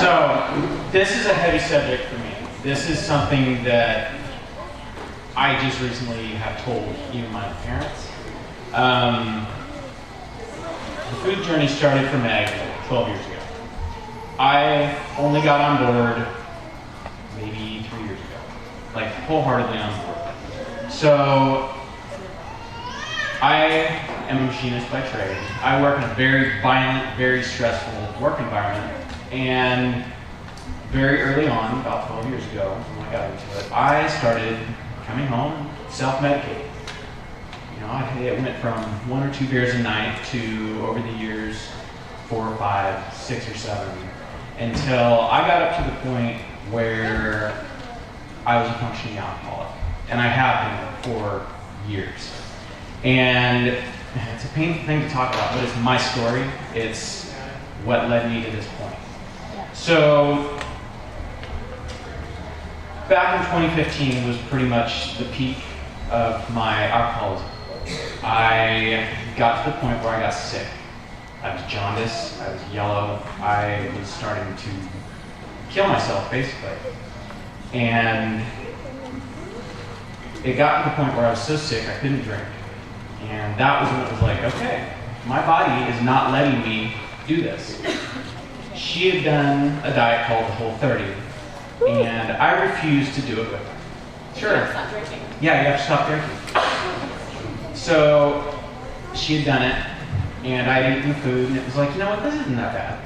So this is a heavy subject for me. This is something that I just recently have told even my parents. The food journey started for Meg 12 years ago. I only got on board maybe 3 years ago, like wholeheartedly on board. So I am a machinist by trade. I work in a very violent, very stressful work environment. And very early on, about 12 years ago, when I got into it, I started coming home self-medicating. You know, it went from 1 or 2 beers a night to, over the years, 4 or 5, 6 or 7, until I got up to the point where I was a functioning alcoholic. And I have been for years. And it's a painful thing to talk about, but it's my story. It's what led me to this point. So, back in 2015 was pretty much the peak of my alcoholism. I got to the point where I got sick. I was jaundiced, I was yellow, I was starting to kill myself, basically. And it got to the point where I was so sick I couldn't drink. And that was when it was like, okay, my body is not letting me do this. She had done a diet called the Whole30, and I refused to do it with her. Sure. You have to stop drinking. Yeah, you have to stop drinking. So she had done it, and I had eaten the food, and it was like, you know what, this isn't that bad.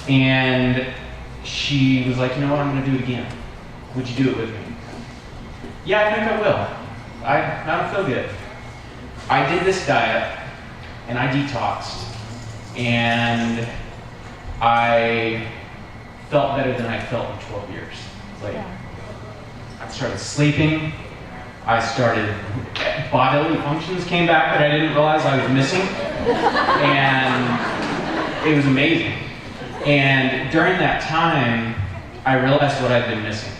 And she was like, you know what, I'm going to do it again. Would you do it with me? Yeah, I think I will. I don't feel good. I did this diet, and I detoxed, and I felt better than I felt in 12 years. Like, I started sleeping, bodily functions came back that I didn't realize I was missing, and it was amazing. And during that time, I realized what I'd been missing.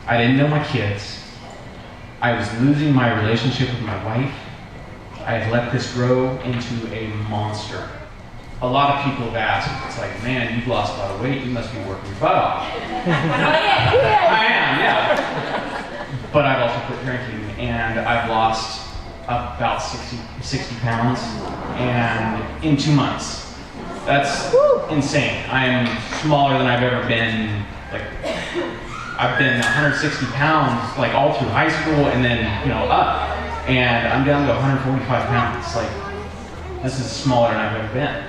I didn't know my kids. I was losing my relationship with my wife. I had let this grow into a monster. A lot of people have asked, it's like, man, you've lost a lot of weight, you must be working your butt off. I am, yeah. But I've also quit drinking, and I've lost about 60 pounds, and in 2 months. That's insane. I am smaller than I've ever been. Like, I've been 160 pounds, like all through high school, and then, up. And I'm down to 145 pounds. Like, this is smaller than I've ever been.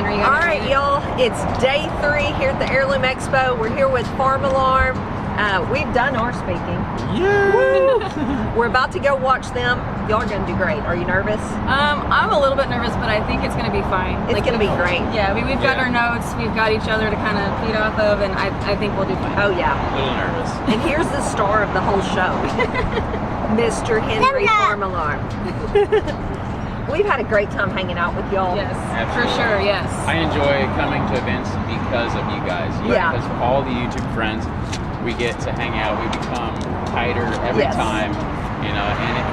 All right, y'all, it's day 3 here at the Heirloom Expo. We're here with Farm Alarm. We've done our speaking. Yeah. We're about to go watch them. Y'all are going to do great. Are you nervous? I'm a little bit nervous, but I think it's going to be fine. It's going to be great. Yeah, we've got our notes. We've got each other to kind of feed off of, and I think we'll do fine. Oh, yeah. A little nervous. And here's the star of the whole show, Mr. Henry Farm Alarm. We've had a great time hanging out with y'all. Yes, Absolutely. for sure, yes. I enjoy coming to events because of you guys. Because of all the YouTube friends, we get to hang out. We become tighter every time, and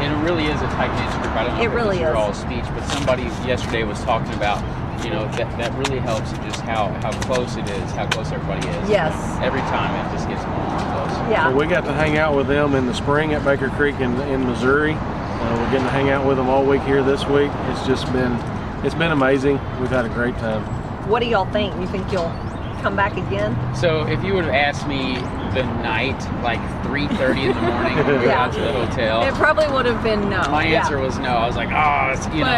it really is a tight-knit group. I don't know if really it was your all speech, but somebody yesterday was talking about, that really helps just how close it is, how close everybody is. Yes. Every time it just gets more and more close. Yeah. So we got to hang out with them in the spring at Baker Creek in Missouri. We're getting to hang out with them all week here this week. It's been amazing. We've had a great time. What do y'all think? You think you'll come back again? So if you would have asked me the night, like 3:30 in the morning when we got to the hotel, It probably would have been no. my answer was no. I was like,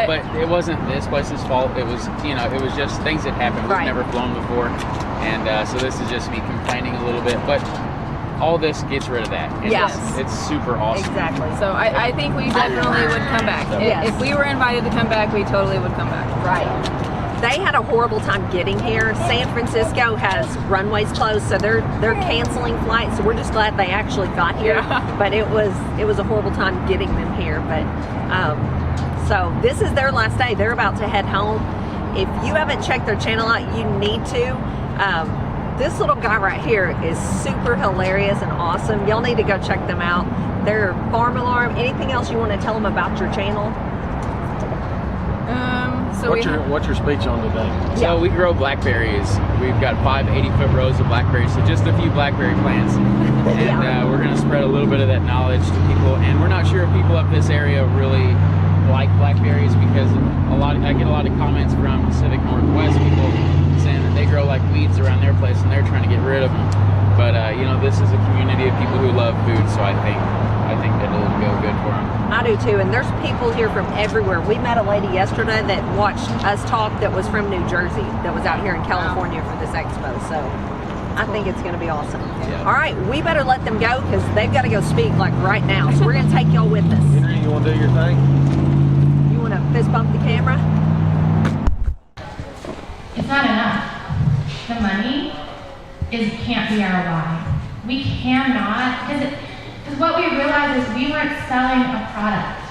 but it wasn't this place's fault. It was, it was just things that happened. We've never flown before, and so this is just me complaining a little bit, but all this gets rid of that. And it's super awesome. Exactly. So I think we definitely would come back. Yes. If we were invited to come back, we totally would come back. Right. They had a horrible time getting here. San Francisco has runways closed, so they're canceling flights. So we're just glad they actually got here. Yeah. But it was a horrible time getting them here. But so this is their last day. They're about to head home. If you haven't checked their channel out, you need to. This little guy right here is super hilarious and awesome. Y'all need to go check them out. They're Farm Alarm. Anything else you want to tell them about your channel? So What's your speech on today? So we grow blackberries. We've got 5 80-foot rows of blackberries, so just a few blackberry plants. And we're gonna spread a little bit of that knowledge to people. And we're not sure if people up this area really like blackberries, because I get a lot of comments from Pacific Northwest people saying that they grow like weeds around their place and they're trying to get rid of them. But you know, this is a community of people who love food, so I think it'll go good for them. I do too, and there's people here from everywhere. We met a lady yesterday that watched us talk that was from New Jersey, that was out here in California for this expo, so I think it's going to be awesome. Yeah. All right, we better let them go because they've got to go speak like right now, so we're going to take y'all with us. Henry, you want to do your thing? You want to fist bump the camera? It's not enough. The money can't be our why. We cannot, because what we realized is we weren't selling a product.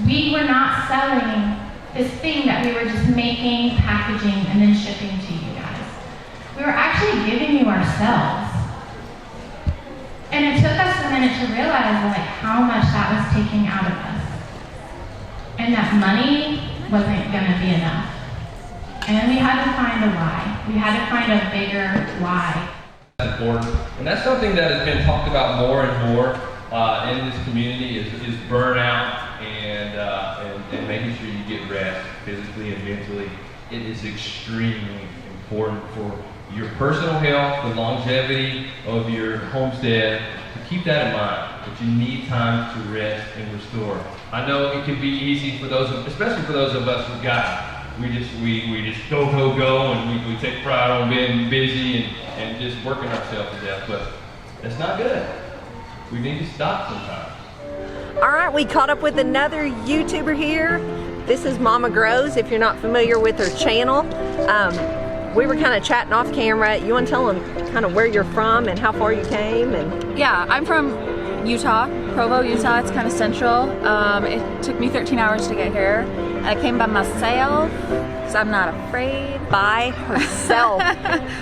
We were not selling this thing that we were just making, packaging, and then shipping to you guys. We were actually giving you ourselves. And it took us a minute to realize like how much that was taking out of us. And that money wasn't gonna be enough. And we had to find a why. We had to find a bigger why. Important. And that's something that has been talked about more and more in this community is burnout and making sure you get rest physically and mentally. It is extremely important for your personal health, the longevity of your homestead. To keep that in mind, that you need time to rest and restore. I know it can be easy for those, especially for those of us who got we just go, and we take pride on being busy and just working ourselves to death, but that's not good. We need to stop sometimes. All right, we caught up with another YouTuber here. This is Mama Grows, if you're not familiar with her channel. We were kind of chatting off camera. You want to tell them kind of where you're from and how far you came? And Yeah, I'm from Utah, Provo, Utah. It's kind of central. It took me 13 hours to get here. I came by myself because I'm not afraid. by herself.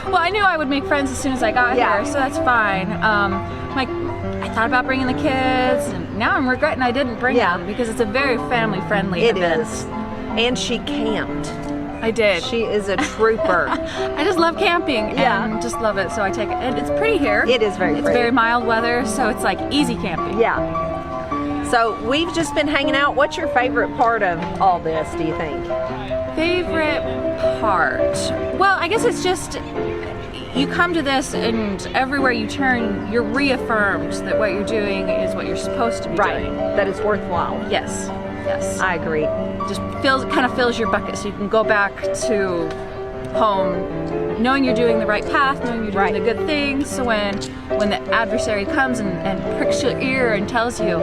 Well, I knew I would make friends as soon as I got here, so that's fine. I thought about bringing the kids, and now I'm regretting I didn't bring them because it's a very family-friendly event. It is. And she camped. I did. She is a trooper. I just love camping and just love it, so I take it. And it's pretty here. It is very pretty. It's very mild weather, so it's like easy camping. Yeah. So we've just been hanging out. What's your favorite part of all this, do you think? Favorite part? Well, I guess it's just, you come to this and everywhere you turn, you're reaffirmed that what you're doing is what you're supposed to be doing. That it's worthwhile. Yes. Yes. I agree. Just kind of fills your bucket so you can go back to home knowing you're doing the right path, knowing you're doing the good things. So when the adversary comes and pricks your ear and tells you,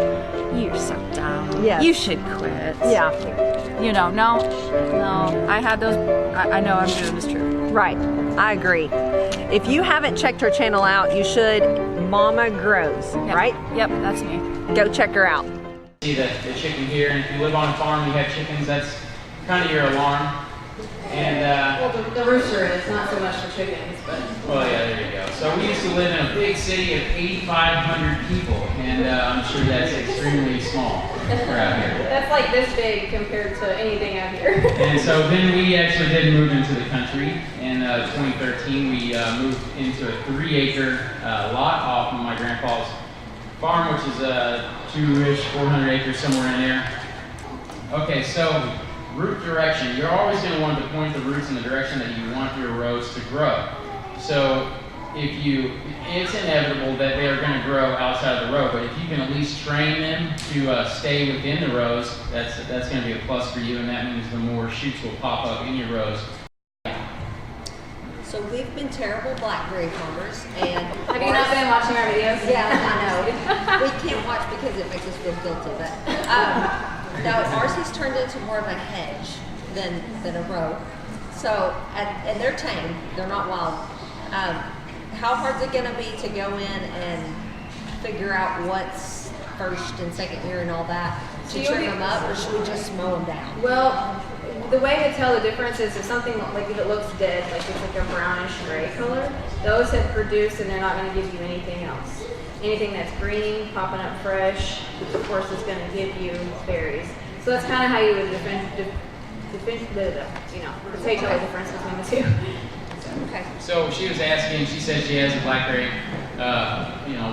you're so dumb, you should quit. Yeah. You know, no, I had those, I know I'm doing this true. Right, I agree. If you haven't checked her channel out, you should. Mama Grows, right? Yep, that's me. Go check her out. See the chicken here, and if you live on a farm, you have chickens, that's kind of your alarm. And well, the rooster is not so much for chickens, but well, yeah, there you go. So we used to live in a big city of 8,500 people, and I'm sure that's extremely small for out here. that's like this big compared to anything out here. And so then we actually did move into the country. In 2013, we moved into a 3-acre lot off of my grandpa's farm, which is 2-ish, 400 acres, somewhere in there. Okay, so root direction. You're always going to want to point the roots in the direction that you want your rows to grow. So it's inevitable that they are going to grow outside of the row, but if you can at least train them to stay within the rows, that's going to be a plus for you, and that means the more shoots will pop up in your rows. So we've been terrible blackberry farmers, and Have you not been watching our videos? Yeah, I know. We can't watch because it makes us feel guilty, but no, ours has turned into more of a hedge than a row. So, and they're tame, they're not wild. How hard is it going to be to go in and figure out what's first and second year and all that to trim them up, or should we just mow them down? Well, the way to tell the difference is if something, like if it looks dead, like it's like a brownish gray color, those have produced and they're not going to give you anything else. Anything that's green, popping up fresh, of course is going to give you berries. So that's kind of how you would potato difference between the two. Okay. So she was asking, she said she has a blackberry,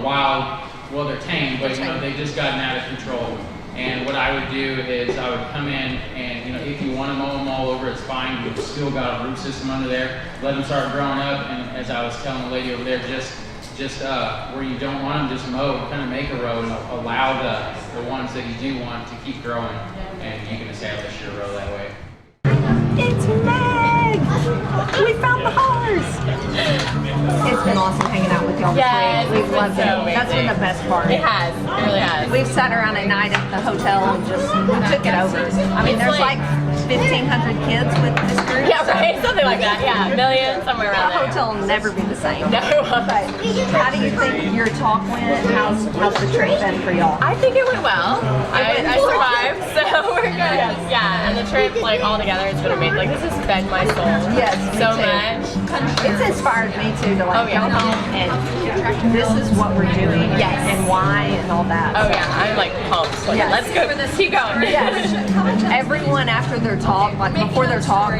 wild, well, they're tame, but they've just gotten out of control. And what I would do is I would come in and, if you want to mow them all over, it's fine. You've still got a root system under there. Let them start growing up. And as I was telling the lady over there, just where you don't want them, just mow, kind of make a row and allow the ones that you do want to keep growing. And you can establish your row that way. It's Meg! We found the horse! It's been awesome hanging out with y'all this Yes, week. it's We've loved been so it. That's been the best part. It has. It really has. We've sat around at night at the hotel and we took it over. I mean, there's like 1,500 kids with this group. Yeah, right. Something like that. Yeah, a million, somewhere around The there. hotel will never be the same. No, it won't. But how do you think your talk went? How's the trip been for y'all? I think it went well. I survived, so we're good. Yeah, and the trip, like, all together, it's been amazing. Like, this has fed my soul Yes, me so too. much. It's inspired me too to like come home and this is what we're doing and why and all that. Oh yeah, I'm like pumped. Like, Yes. let's go. Keep going. Yes. Everyone after their talk, like before their talk,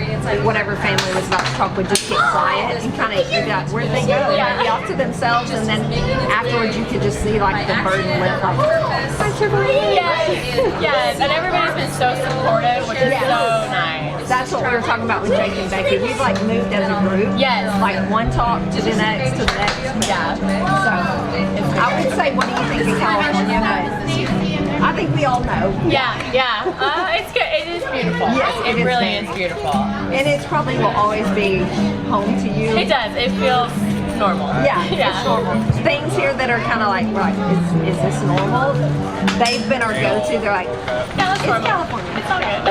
whatever family was about to talk would just get quiet and kind of figure out where they go. They'd be off to themselves, and then afterwards you could just see like the burden lift. Like, Yes, and everybody's been so supportive, which is so nice. that's what we were talking about with Jake and Becky. We've like moved as a group. Yes. Like one talk to the next to the next. Yeah. So I would say, what do you think of California? But I think we all know. Yeah. It's good. It is beautiful. Yes, it it really is is beautiful. And it's probably will always be home to you. It does. It feels normal. Yeah, it's normal. Things here that are kind of like, is this normal? They've been our go-to. They're like, Yeah, that's it's normal. California. It's all good.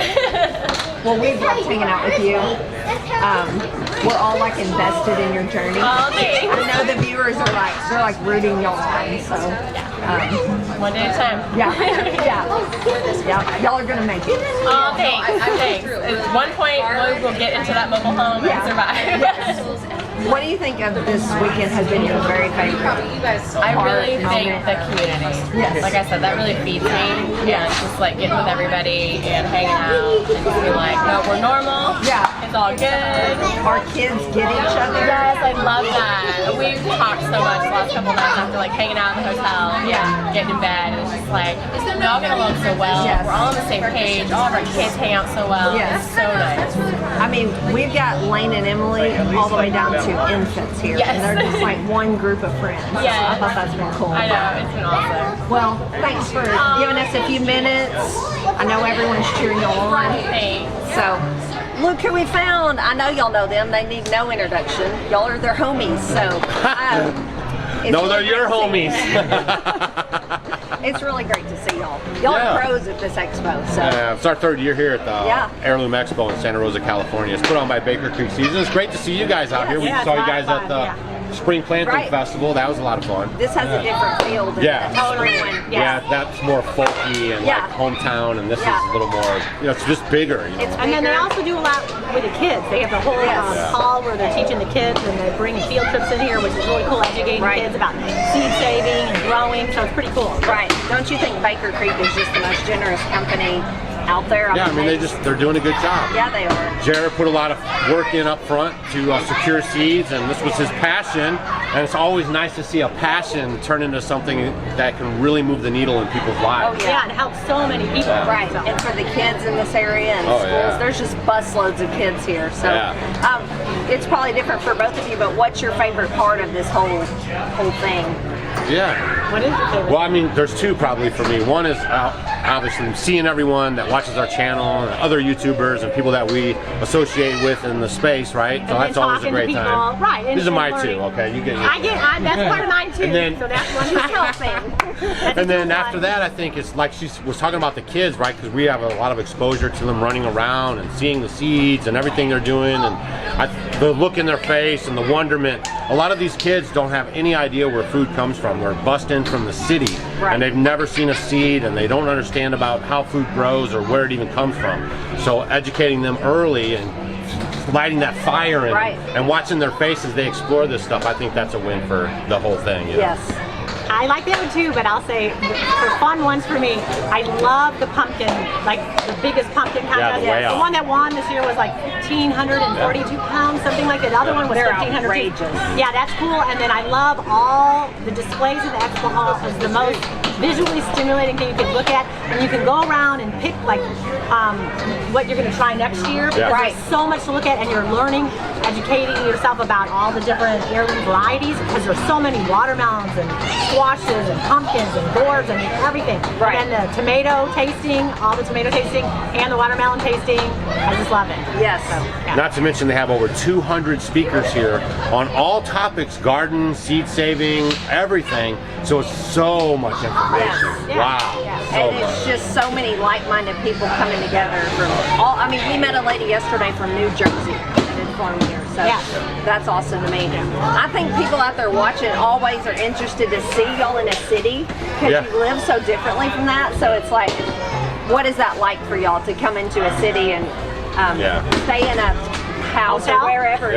Well, we've loved hanging out with you. We're all like invested in your journey. Oh, thanks. I know the viewers are like, they're like rooting y'all on. So, One day at a time. yeah. Y'all are gonna make it. Oh, thanks. At one point, we will get into that mobile home and survive. What do you think of this weekend has been your very favorite? I really think moment? the community. Yes. Like I said, that really feeds me. Yeah, it's just like getting with everybody and hanging out and just being like, no, we're normal. Yeah. It's all good. Our kids get each other. Yes, I love that. We've talked so much the last couple nights after like hanging out in the hotel. Yeah. Getting in bed. And it's just like, we all get along so well. Yes. We're all on the same page. All of our kids hang out so well. Yes. It's so nice. I mean, we've got Lane and Emily all the way down to infants here. Yes. And they're just like one group of friends. Yeah. I thought that's been cool. I know, it's been awesome. Well, thanks for giving us a few minutes. I know everyone's cheering you on. Thanks. So, look who we found. I know y'all know them. They need no introduction. Y'all are their homies. So, no, they're your homies. It's really great to see y'all. Y'all are pros at this expo. So. It's our third year here at the Heirloom Expo in Santa Rosa, California. It's put on by Baker Creek Season. It's great to see you guys out here. We saw you guys at the Spring Planting Festival. That was a lot of fun. This has a different feel than the spring one. Yeah, that's more folky and like hometown, and this is a little more, it's just bigger. And then they also do a lot with the kids. They have the whole hall where they're teaching the kids, and they bring field trips in here, which is really cool, educating kids about seed saving and growing, so it's pretty cool. Right. Don't you think Baker Creek is just the most generous company out there? Yeah, I mean, they're doing a good job. Yeah, they are. Jared put a lot of work in up front to secure seeds, and this was his passion. And it's always nice to see a passion turn into something that can really move the needle in people's lives. Oh yeah, and help so many people. Right, and for the kids in this area and schools, there's just busloads of kids here. So it's probably different for both of you, but what's your favorite part of this whole thing? Yeah. What is your favorite? Well, I mean, there's two probably for me. One is obviously seeing everyone that watches our channel and other YouTubers and people that we associate with in the space, right? So that's always a great time. Right. These are my two, okay? You get that's part of mine too. And then, so that's one she's helping. And then after that, I think it's like she was talking about the kids, right? Because we have a lot of exposure to them running around and seeing the seeds and everything they're doing, and the look in their face and the wonderment. A lot of these kids don't have any idea where food comes from. They're bussed in from the city, and they've never seen a seed, and they don't understand about how food grows or where it even comes from. So educating them early and lighting that fire in and watching their faces, they explore this stuff. I think that's a win for the whole thing. Yes. I like that one too, but I'll say for fun ones for me, I love the pumpkin, like the biggest pumpkin contest. Yeah, the one that won this year was like 1,542 pounds, something like that. The other one was 1,500. Outrageous. Yeah, that's cool. And then I love all the displays in the expo hall. Is the most visually stimulating thing you can look at, and you can go around and pick like what you're going to try next year, because there's so much to look at, and you're learning, educating yourself about all the different heirloom varieties, because there's so many watermelons and squashes and pumpkins and gourds and everything. Right. And then the tomato tasting, all the tomato tasting, and the watermelon tasting. I just love it. Yes. So, yeah. Not to mention they have over 200 speakers here on all topics, garden, seed saving, everything. So it's so much information. Yes. Wow. Yeah. So And it's just so many like-minded people coming together from all. I mean, we met a lady yesterday from New Jersey that did farm here, so that's awesome to me. I think people out there watching always are interested to see y'all in a city, because you live so differently from that. So it's like, what is that like for y'all to come into a city and stay in a house or wherever?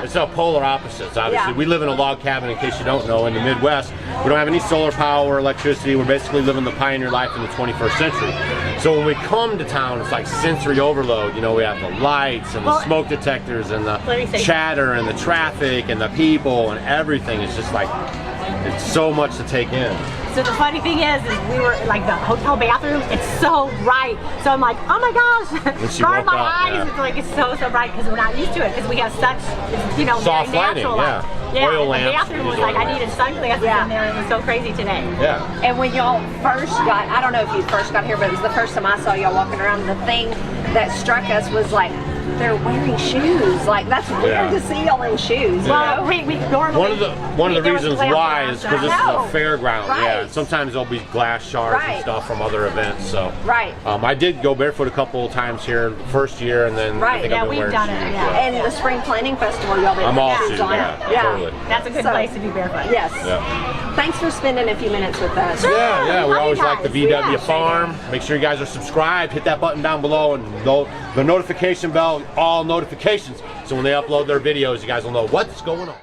It's a polar opposites, obviously. We live in a log cabin, in case you don't know, in the Midwest. We don't have any solar power or electricity. We're basically living the pioneer life in the 21st century. So when we come to town, it's like sensory overload. You know, we have the lights and the smoke detectors and the chatter and the traffic and the people and everything. It's just like, it's so much to take in. So the funny thing is we were like the hotel bathroom. It's so bright. So I'm like, oh my gosh, burn my eyes. It's like it's so bright because we're not used to it, because we have such, you know, soft very lighting, natural light. Yeah, oil the lamps. bathroom was like, I needed sunglasses in there. It was so crazy today. Yeah. And when y'all first got, I don't know if you first got here, but it was the first time I saw y'all walking around. The thing that struck us was like, they're wearing shoes. Like, that's weird to see y'all in shoes. Well, we normally one of the reasons why is because this is a fairground. Right. Yeah, and sometimes there'll be glass shards and stuff from other events. So I did go barefoot a couple of times here the first year, and then I think I've been wearing shoes. And the Spring Planting Festival, y'all did. I'm all shoes. Totally. That's a good place to be barefoot. Yes. Thanks for spending a few minutes with us. Yeah, we always like the VW Farm. Make sure you guys are subscribed. Hit that button down below and the notification bell, all notifications. So when they upload their videos, you guys will know what's going on.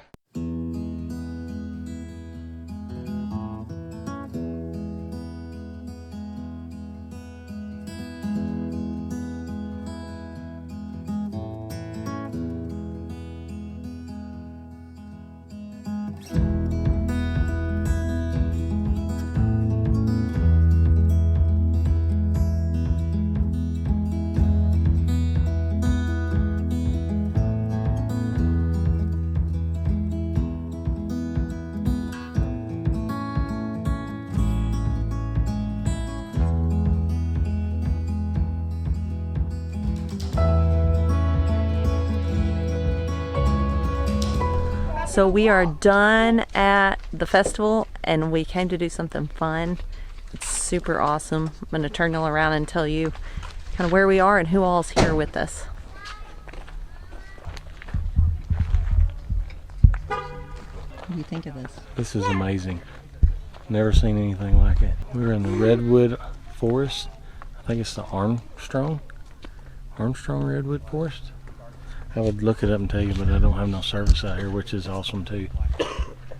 So we are done at the festival and we came to do something fun. It's super awesome. I'm going to turn y'all around and tell you kind of where we are and who all's here with us. What do you think of this? This is amazing. Never seen anything like it. We're in the redwood forest. I think it's the Armstrong redwood forest. I would look it up and tell you, but I don't have no service out here, which is awesome too.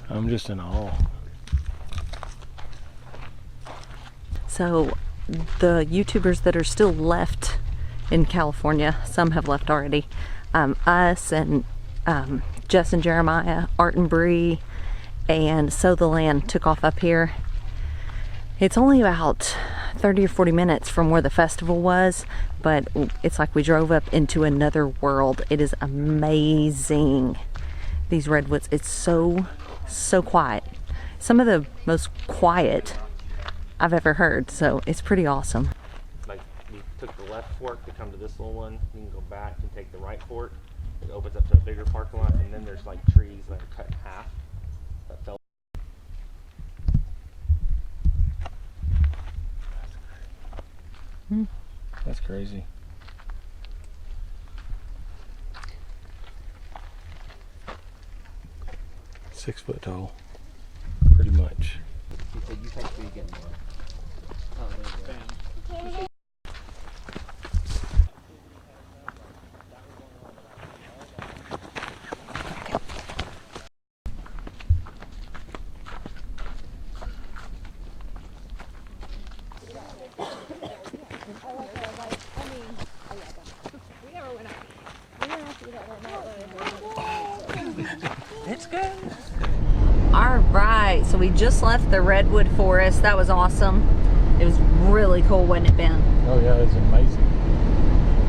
I'm just in awe. So the YouTubers that are still left in California, some have left already, us and Jess and Jeremiah, Art and Bree, and So the Land took off up here. It's only about 30 or 40 minutes from where the festival was, but it's like we drove up into another world. It is amazing. These redwoods, it's so quiet. Some of the most quiet I've ever heard, so it's pretty awesome. Like, you took the left fork to come to this little one, you can go back and take the right fork. It opens up to a bigger parking lot, and then there's like trees that are cut in half that fell. That's crazy. Six foot tall, pretty much. You take three again. wait. So we just left the redwood forest. That was awesome. It was really cool, wasn't it, Ben? Oh yeah, it's amazing.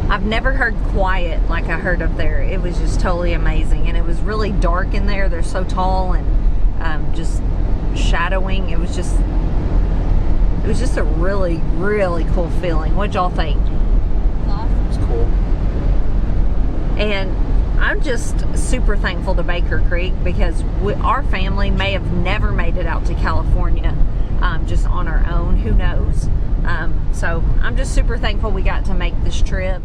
I've never heard quiet like I heard up there. It was just totally amazing. And it was really dark in there. They're so tall and just shadowing. It was just a really, really cool feeling. What'd y'all think? It's cool. And I'm just super thankful to Baker Creek because our family may have never made it out to California just on our own. Who knows? So I'm just super thankful we got to make this trip.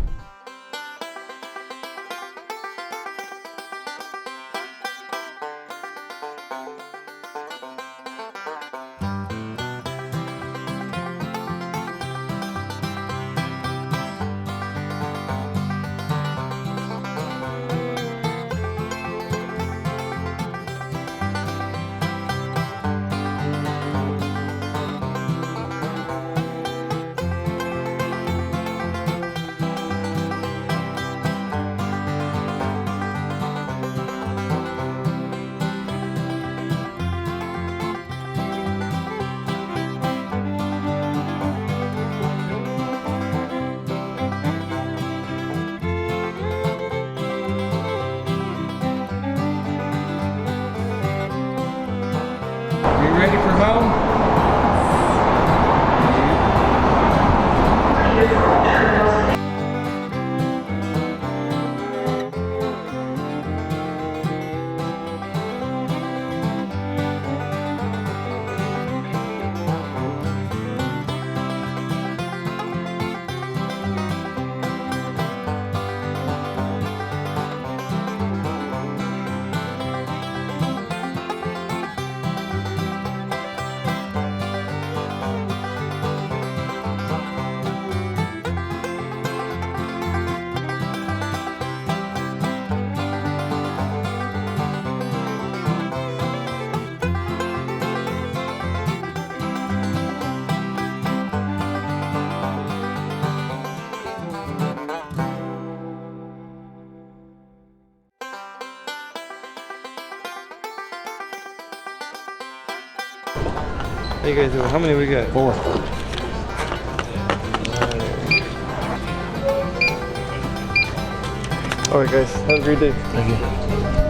Ready for home? How you guys doing? How many we got? 4. Alright guys, have a great day. Thank you.